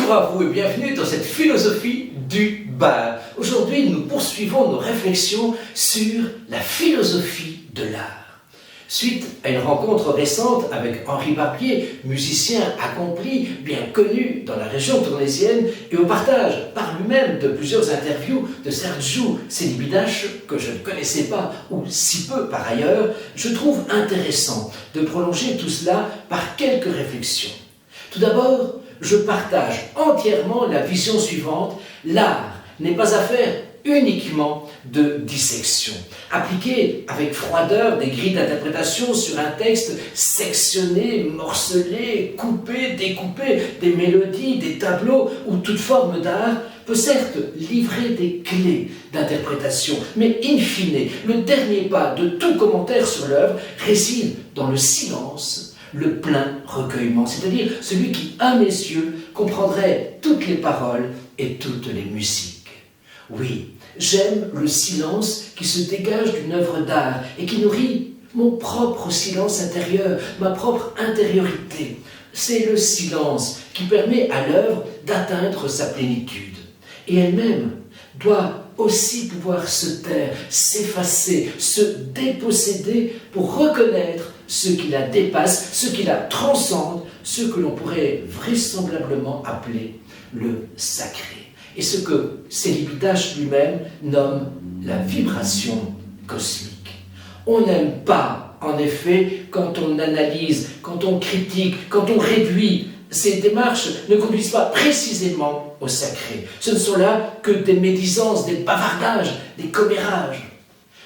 Bonjour à vous et bienvenue dans cette philosophie du bar. Aujourd'hui, nous poursuivons nos réflexions sur la philosophie de l'art. Suite à une rencontre récente avec Henri Barbier, musicien accompli, bien connu dans la région tournaisienne, et au partage par lui-même de plusieurs interviews de Sergiu Celibidache, que je ne connaissais pas, ou si peu par ailleurs, je trouve intéressant de prolonger tout cela par quelques réflexions. Tout d'abord, je partage entièrement la vision suivante: l'art n'est pas affaire uniquement de dissection. Appliquer avec froideur des grilles d'interprétation sur un texte sectionné, morcelé, coupé, découpé, des mélodies, des tableaux ou toute forme d'art peut certes livrer des clés d'interprétation, mais in fine, le dernier pas de tout commentaire sur l'œuvre réside dans le silence, le plein recueillement, c'est-à-dire celui qui, à mes yeux, comprendrait toutes les paroles et toutes les musiques. Oui, j'aime le silence qui se dégage d'une œuvre d'art et qui nourrit mon propre silence intérieur, ma propre intériorité. C'est le silence qui permet à l'œuvre d'atteindre sa plénitude. Et elle-même doit aussi pouvoir se taire, s'effacer, se déposséder pour reconnaître ce qui la dépasse, ce qui la transcende, ce que l'on pourrait vraisemblablement appeler le sacré. Et ce que Celibidache lui-même nomme la vibration cosmique. On n'aime pas, en effet, quand on analyse, quand on critique, quand on réduit. Ces démarches ne conduisent pas précisément au sacré. Ce ne sont là que des médisances, des bavardages, des commérages.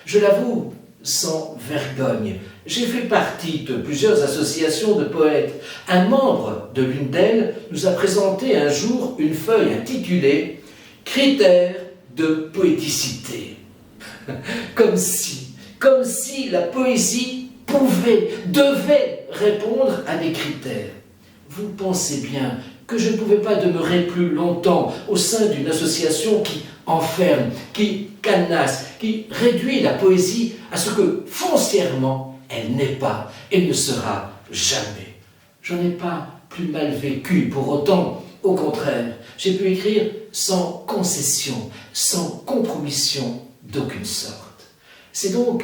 Je l'avoue, sans vergogne, j'ai fait partie de plusieurs associations de poètes. Un membre de l'une d'elles nous a présenté un jour une feuille intitulée « Critères de poéticité ». Comme si la poésie pouvait, devait répondre à des critères. Vous pensez bien que je ne pouvais pas demeurer plus longtemps au sein d'une association qui enferme, qui cadenasse, qui réduit la poésie à ce que foncièrement elle n'est pas et ne sera jamais. Je n'en ai pas plus mal vécu pour autant, au contraire, j'ai pu écrire sans concession, sans compromission d'aucune sorte. C'est donc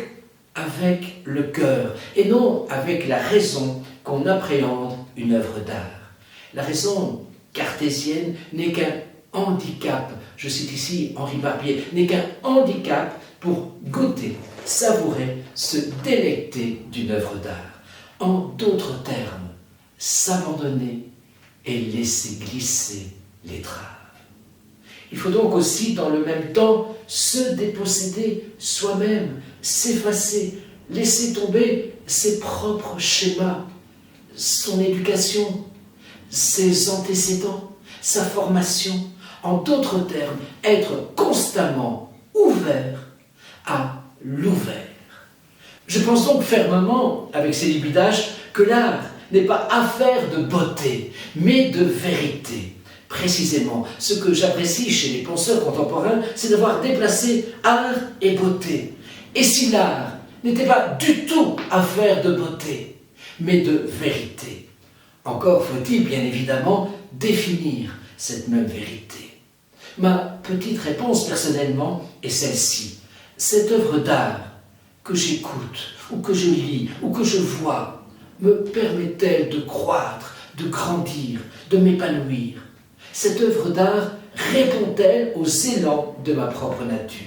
avec le cœur et non avec la raison qu'on appréhende une œuvre d'art. La raison cartésienne n'est qu'un handicap, je cite ici Henri Barbier, n'est qu'un handicap pour goûter, savourer, se délecter d'une œuvre d'art. En d'autres termes, s'abandonner et laisser glisser l'étrave. Il faut donc aussi, dans le même temps, se déposséder soi-même, s'effacer, laisser tomber ses propres schémas, son éducation, ses antécédents, sa formation. En d'autres termes, être constamment ouvert à l'ouvert. Je pense donc fermement, avec Celibidache, que l'art n'est pas affaire de beauté, mais de vérité. Précisément, ce que j'apprécie chez les penseurs contemporains, c'est d'avoir déplacé art et beauté. Et si l'art n'était pas du tout affaire de beauté, mais de vérité, encore faut-il bien évidemment définir cette même vérité. Ma petite réponse personnellement est celle-ci. Cette œuvre d'art que j'écoute, ou que je lis, ou que je vois, me permet-elle de croître, de grandir, de m'épanouir? Cette œuvre d'art répond-elle aux élans de ma propre nature?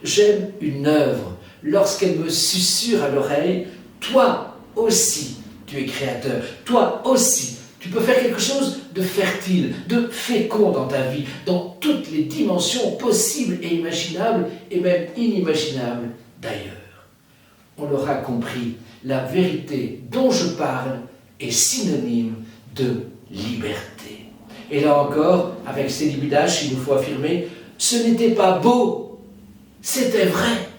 J'aime une œuvre lorsqu'elle me susurre à l'oreille « Toi aussi, tu es créateur, toi aussi, tu peux faire quelque chose de fertile, de fécond dans ta vie, dans toutes les dimensions possibles et imaginables, et même inimaginables d'ailleurs. » On l'aura compris, la vérité dont je parle est synonyme de liberté. Et là encore, avec Celibidache, il nous faut affirmer, ce n'était pas beau, c'était vrai.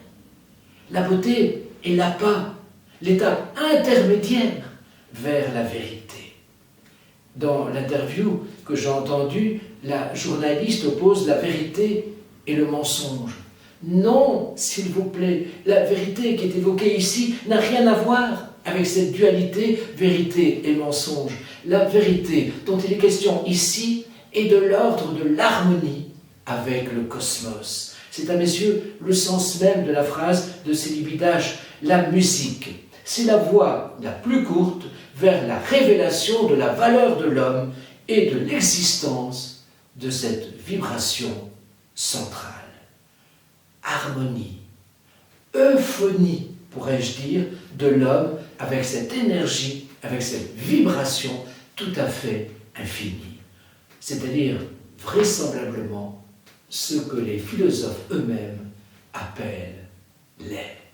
La beauté est l'appât, l'étape intermédiaire vers la vérité. Dans l'interview que j'ai entendue, la journaliste oppose la vérité et le mensonge. Non, s'il vous plaît, la vérité qui est évoquée ici n'a rien à voir avec cette dualité vérité et mensonge. La vérité dont il est question ici est de l'ordre de l'harmonie avec le cosmos. C'est à mes yeux le sens même de la phrase de Célibidache. La musique, c'est la voie la plus courte vers la révélation de la valeur de l'homme et de l'existence de cette vibration centrale. Harmonie, euphonie, pourrais-je dire, de l'homme avec cette énergie, avec cette vibration tout à fait infinie. C'est-à-dire, vraisemblablement, ce que les philosophes eux-mêmes appellent l'être.